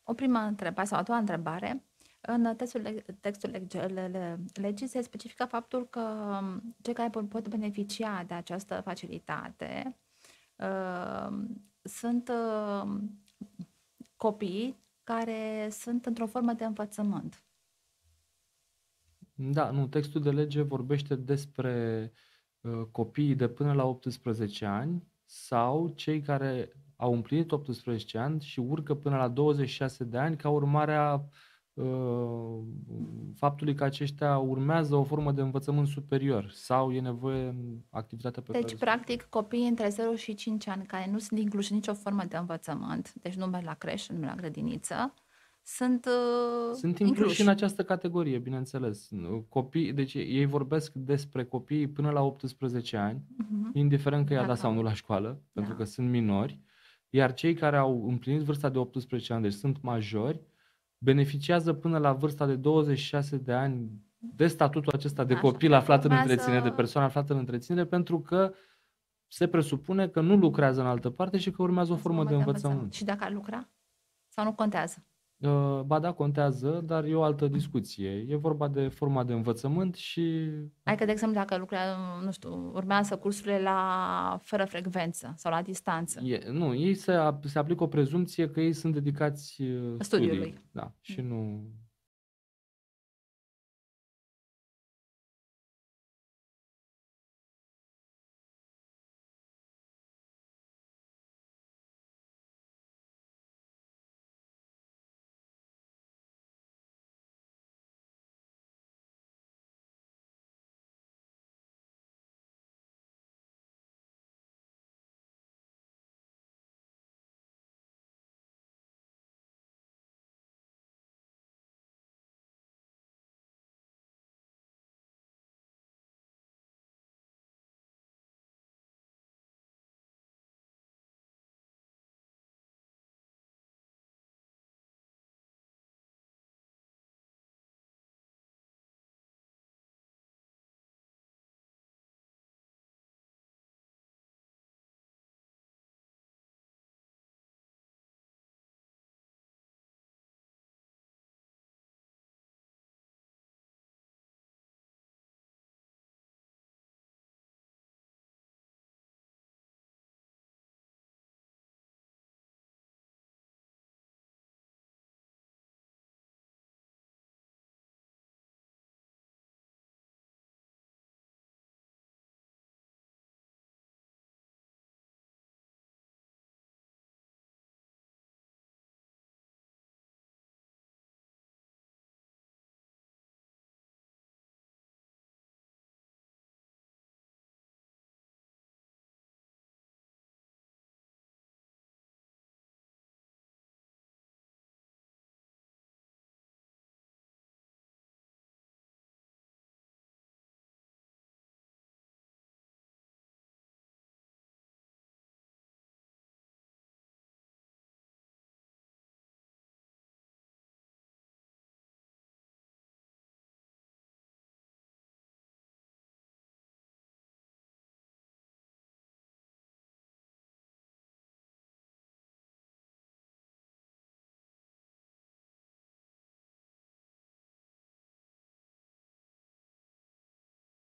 O primă întrebare sau a doua întrebare. În textul legii se specifică faptul că cei care pot beneficia de această facilitate sunt copii care sunt într-o formă de învățământ. Da, nu, textul de lege vorbește despre copiii de până la 18 ani sau cei care au împlinit 18 ani și urcă până la 26 de ani ca urmare a faptului că aceștia urmează o formă de învățământ superior sau e nevoie în activitatea pe Deci, care... practic, copiii între 0 și 5 ani care nu sunt incluși în nicio formă de învățământ, deci nu merg la creșă, nu merg la grădiniță, sunt Sunt incluși și în incluși. această categorie, bineînțeles. Copii, deci ei vorbesc despre copiii până la 18 ani, indiferent că i-a dat Dacă sau nu au. la școală, pentru Da. că sunt minori, iar cei care au împlinit vârsta de 18 ani, deci sunt majori, beneficiază până la vârsta de 26 de ani de statutul acesta de Așa, copil dacă aflat în urmează, întreținere, de persoană aflată în întreținere, pentru că se presupune că nu lucrează în altă parte și că urmează o formă de învățământ. Și dacă ar lucra? Sau nu contează? Ba da, contează, dar e o altă discuție. E vorba de forma de învățământ și... Adică, de exemplu, dacă lucrează, nu știu, urmează cursurile la fără frecvență sau la distanță, Nu, ei se aplică o prezumție că ei sunt dedicați studiului. studiei. Da, și nu...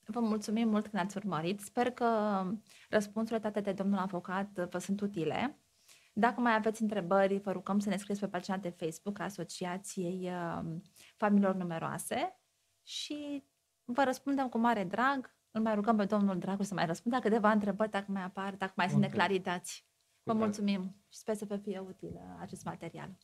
Vă mulțumim mult că ne-ați urmărit. Sper că răspunsurile date de domnul avocat vă sunt utile. Dacă mai aveți întrebări, vă rugăm să ne scrieți pe pagina de Facebook a Asociației Familiilor Numeroase și vă răspundem cu mare drag. Îl mai rugăm pe domnul Dragu să mai răspundă la câteva întrebări dacă mai apar, dacă mai sunt neclarități. Vă mulțumim și sper să vă fie util acest material.